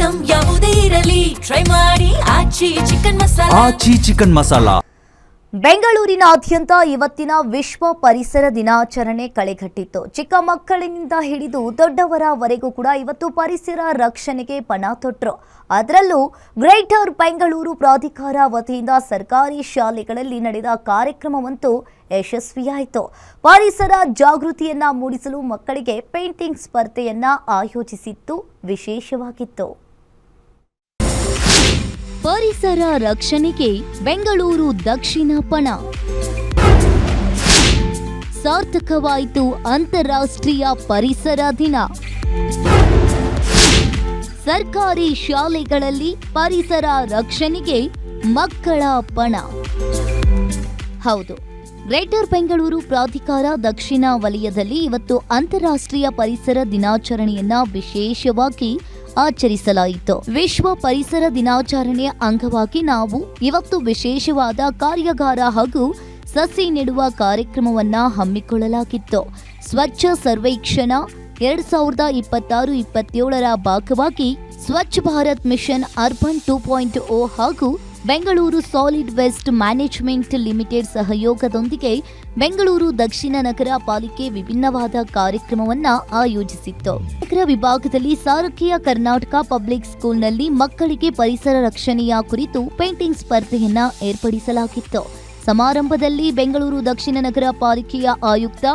Item ಯಾವುದೇ ಇರಲಿ try ಮಾಡಿ ಆಚಿ ಚಿಕನ್ ಮಸಾಲಾ. ಬೆಂಗಳೂರಿನಾದ್ಯಂತ ಇವತ್ತಿನ ವಿಶ್ವ ಪರಿಸರ ದಿನಾಚರಣೆ ಕಳೆಗಟ್ಟಿತ್ತು. ಚಿಕ್ಕ ಮಕ್ಕಳಿನಿಂದ ಹಿಡಿದು ದೊಡ್ಡವರವರೆಗೂ ಕೂಡ ಇವತ್ತು ಪರಿಸರ ರಕ್ಷಣೆಗೆ ಪಣ ತೊಟ್ಟರು. ಅದರಲ್ಲೂ ಗ್ರೇಟರ್ ಬೆಂಗಳೂರು ಪ್ರಾಧಿಕಾರ ವತಿಯಿಂದ ಸರ್ಕಾರಿ ಶಾಲೆಗಳಲ್ಲಿ ನಡೆದ ಕಾರ್ಯಕ್ರಮವಂತೂ ಯಶಸ್ವಿಯಾಯಿತು. ಪರಿಸರ ಜಾಗೃತಿಯನ್ನ ಮೂಡಿಸಲು ಮಕ್ಕಳಿಗೆ ಪೇಂಟಿಂಗ್ ಸ್ಪರ್ಧೆಯನ್ನ ಆಯೋಜಿಸಿದ್ದು ವಿಶೇಷವಾಗಿತ್ತು. ಪರಿಸರ ರಕ್ಷಣೆಗೆ ಬೆಂಗಳೂರು ದಕ್ಷಿಣ ಪಣ. ಸಾರ್ಥಕವಾಯಿತು ಅಂತಾರಾಷ್ಟ್ರೀಯ ಪರಿಸರ ದಿನ. ಸರ್ಕಾರಿ ಶಾಲೆಗಳಲ್ಲಿ ಪರಿಸರ ರಕ್ಷಣೆಗೆ ಮಕ್ಕಳ ಪಣ. ಹೌದು, ಗ್ರೇಟರ್ ಬೆಂಗಳೂರು ಪ್ರಾಧಿಕಾರ ದಕ್ಷಿಣ ವಲಯದಲ್ಲಿ ಇವತ್ತು ಅಂತಾರಾಷ್ಟ್ರೀಯ ಪರಿಸರ ದಿನಾಚರಣೆಯನ್ನ ವಿಶೇಷವಾಗಿ ಆಚರಿಸಲಾಯಿತು. ವಿಶ್ವ ಪರಿಸರ ದಿನಾಚರಣೆಯ ಅಂಗವಾಗಿ ನಾವು ಇವತ್ತು ವಿಶೇಷವಾದ ಕಾರ್ಯಾಗಾರ ಹಾಗೂ ಸಸಿ ನೆಡುವ ಕಾರ್ಯಕ್ರಮವನ್ನ ಹಮ್ಮಿಕೊಳ್ಳಲಾಗಿತ್ತು. ಸ್ವಚ್ಛ ಸರ್ವೇಕ್ಷಣಾ 2026-27ರ ಭಾಗವಾಗಿ ಸ್ವಚ್ಛ ಭಾರತ್ ಮಿಷನ್ ಅರ್ಬನ್ 2.0 ಹಾಗೂ Bengaluru solid waste management limited ಸಹಯೋಗದೊಂದಿಗೆ ಬೆಂಗಳೂರು ದಕ್ಷಿಣ ನಗರ ಪಾಲಿಕೆ ವಿಭಿನ್ನವಾದ ಕಾರ್ಯಕ್ರಮವನ್ನ ಆಯೋಜಿಸಿತ್ತು. ನಗರ ವಿಭಾಗದಲ್ಲಿ ಸಾರಥಿಯ ಕರ್ನಾಟಕ ಪಬ್ಲಿಕ್ ಸ್ಕೂಲ್ನಲ್ಲಿ ಮಕ್ಕಳಿಗೆ ಪರಿಸರ ರಕ್ಷಣೆಯ ಕುರಿತು ಪೇಂಟಿಂಗ್ ಸ್ಪರ್ಧೆಯನ್ನ ಏರ್ಪಡಿಸಲಾಗಿತ್ತು. ಸಮಾರಂಭದಲ್ಲಿ ಬೆಂಗಳೂರು ದಕ್ಷಿಣ ನಗರ ಪಾಲಿಕೆಯ ಆಯುಕ್ತ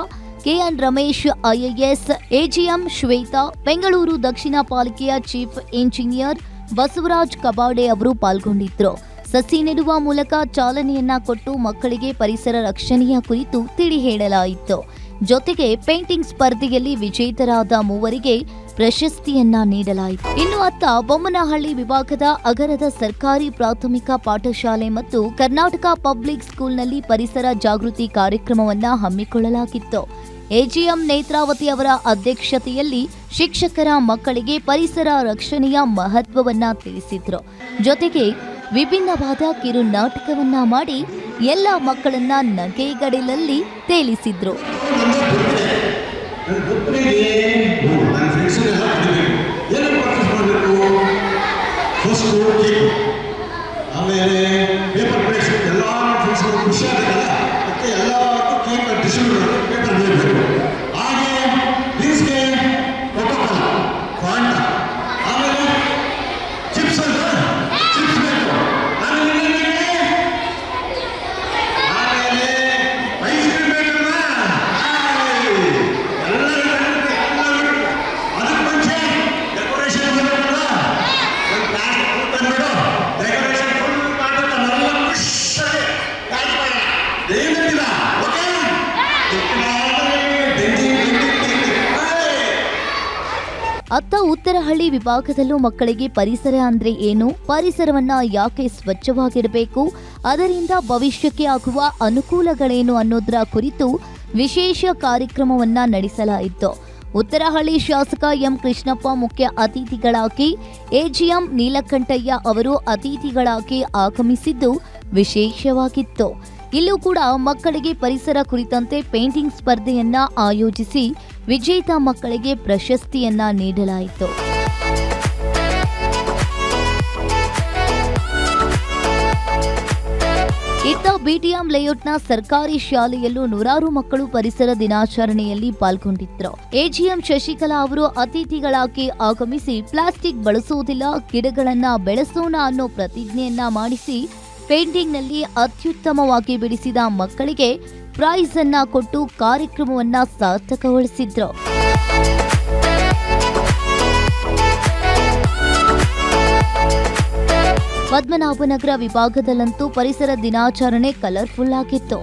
KN Ramesh, IAS AGM Shweta, Bengaluru ದಕ್ಷಿಣ ಪಾಲಿಕೆಯ ಚೀಫ್ ಇಂಜಿನಿಯರ್ ಬಸವರಾಜ್ ಕಬಾಡೆ ಅವರು ಪಾಲ್ಗೊಂಡಿದ್ರು. ಸಸಿ ನೆಡುವ ಮೂಲಕ ಚಾಲನೆಯನ್ನ ಕೊಟ್ಟು ಮಕ್ಕಳಿಗೆ ಪರಿಸರ ರಕ್ಷಣೆಯ ಕುರಿತು ತಿಳಿ ಹೇಳಲಾಯಿತು. ಜೊತೆಗೆ ಪೇಂಟಿಂಗ್ ಸ್ಪರ್ಧೆಯಲ್ಲಿ ವಿಜೇತರಾದ ಮೂವರಿಗೆ ಪ್ರಶಸ್ತಿಯನ್ನ ನೀಡಲಾಯಿತು. ಇನ್ನು ಅತ್ತ ಬೊಮ್ಮನಹಳ್ಳಿ ವಿಭಾಗದ ಅಗರದ ಸರ್ಕಾರಿ ಪ್ರಾಥಮಿಕ ಪಾಠಶಾಲೆ ಮತ್ತು ಕರ್ನಾಟಕ ಪಬ್ಲಿಕ್ ಸ್ಕೂಲ್ನಲ್ಲಿ ಪರಿಸರ ಜಾಗೃತಿ ಕಾರ್ಯಕ್ರಮವನ್ನ ಹಮ್ಮಿಕೊಳ್ಳಲಾಗಿತ್ತು. ಎಜಿಎಂ ನೇತ್ರಾವತಿ ಅವರ ಅಧ್ಯಕ್ಷತೆಯಲ್ಲಿ ಶಿಕ್ಷಕರ ಮಕ್ಕಳಿಗೆ ಪರಿಸರ ರಕ್ಷಣೆಯ ಮಹತ್ವವನ್ನ ತಿಳಿಸಿದ್ರು. ಜೊತೆಗೆ ವಿಭಿನ್ನವಾದ ಕಿರು ನಾಟಕವನ್ನ ಮಾಡಿ ಎಲ್ಲ ಮಕ್ಕಳನ್ನ ನಗೆಗಡಲಲ್ಲಿ ತೇಲಿಸಿದ್ರು. ಅತ್ತ ಉತ್ತರಹಳ್ಳಿ ವಿಭಾಗದಲ್ಲೂ ಮಕ್ಕಳಿಗೆ ಪರಿಸರ ಅಂದ್ರೆ ಏನು, ಪರಿಸರವನ್ನ ಯಾಕೆ ಸ್ವಚ್ಛವಾಗಿಡಬೇಕು, ಅದರಿಂದ ಭವಿಷ್ಯಕ್ಕೆ ಆಗುವ ಅನುಕೂಲಗಳೇನು ಅನ್ನೋದರ ಕುರಿತು ವಿಶೇಷ ಕಾರ್ಯಕ್ರಮವನ್ನ ನಡೆಸಲಾಯಿತು. ಉತ್ತರಹಳ್ಳಿ ಶಾಸಕ ಎಂ ಕೃಷ್ಣಪ್ಪ ಮುಖ್ಯ ಅತಿಥಿಗಳಾಗಿ, ಎಜಿಎಂ ನೀಲಕಂಠಯ್ಯ ಅವರು ಅತಿಥಿಗಳಾಗಿ ಆಗಮಿಸಿದ್ದು ವಿಶೇಷವಾಗಿತ್ತು. ಇಲ್ಲೂ ಕೂಡ ಮಕ್ಕಳಿಗೆ ಪರಿಸರ ಕುರಿತಂತೆ ಪೇಂಟಿಂಗ್ ಸ್ಪರ್ಧೆಯನ್ನ ಆಯೋಜಿಸಿ ವಿಜೇತ ಮಕ್ಕಳಿಗೆ ಪ್ರಶಸ್ತಿಯನ್ನ ನೀಡಲಾಯಿತು. ಇತ್ತ ಬಿಟಿಎಂ ಲೇಔಟ್ನ ಸರ್ಕಾರಿ ಶಾಲೆಯಲ್ಲೂ ನೂರಾರು ಮಕ್ಕಳು ಪರಿಸರ ದಿನಾಚರಣೆಯಲ್ಲಿ ಪಾಲ್ಗೊಂಡಿದ್ರು. ಎಜಿಎಂ ಶಶಿಕಲಾ ಅವರು ಅತಿಥಿಗಳಾಗಿ ಆಗಮಿಸಿ ಪ್ಲಾಸ್ಟಿಕ್ ಬಳಸುವುದಿಲ್ಲ, ಗಿಡಗಳನ್ನ ಬೆಳೆಸೋಣ ಅನ್ನೋ ಪ್ರತಿಜ್ಞೆಯನ್ನ ಮಾಡಿಸಿ ಪೇಂಟಿಂಗ್ನಲ್ಲಿ ಅತ್ಯುತ್ತಮವಾಗಿ ಬಿಡಿಸಿದ ಮಕ್ಕಳಿಗೆ ಪ್ರೈಸ್ ಅನ್ನ ಕೊಟ್ಟು ಕಾರ್ಯಕ್ರಮವನ್ನ ಸಾರ್ಥಕಗೊಳಿಸಿದ್ರು. ಪದ್ಮನಾಭನಗರ ವಿಭಾಗದಲ್ಲಂತೂ ಪರಿಸರ ದಿನಾಚರಣೆ ಕಲರ್ಫುಲ್ ಆಗಿತ್ತು.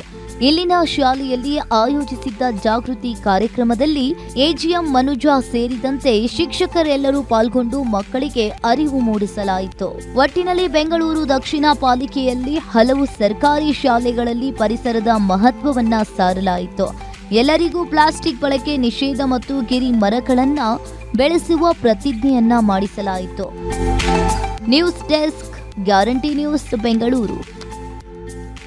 ಇಲ್ಲಿನ ಶಾಲೆಯಲ್ಲಿ ಆಯೋಜಿಸಿದ್ದ ಜಾಗೃತಿ ಕಾರ್ಯಕ್ರಮದಲ್ಲಿ ಎಜಿಎಂ ಮನುಜಾ ಸೇರಿದಂತೆ ಶಿಕ್ಷಕರೆಲ್ಲರೂ ಪಾಲ್ಗೊಂಡು ಮಕ್ಕಳಿಗೆ ಅರಿವು ಮೂಡಿಸಲಾಯಿತು. ಒಟ್ಟಿನಲ್ಲಿ ಬೆಂಗಳೂರು ದಕ್ಷಿಣ ಪಾಲಿಕೆಯಲ್ಲಿ ಹಲವು ಸರ್ಕಾರಿ ಶಾಲೆಗಳಲ್ಲಿ ಪರಿಸರದ ಮಹತ್ವವನ್ನ ಸಾರಲಾಯಿತು. ಎಲ್ಲರಿಗೂ ಪ್ಲಾಸ್ಟಿಕ್ ಬಳಕೆ ನಿಷೇಧ ಮತ್ತು ಗಿರಿ ಮರಗಳನ್ನ ಬೆಳೆಸುವ ಪ್ರತಿಜ್ಞೆಯನ್ನ ಮಾಡಿಸಲಾಯಿತು. News desk, guarantee news, Bengaluru.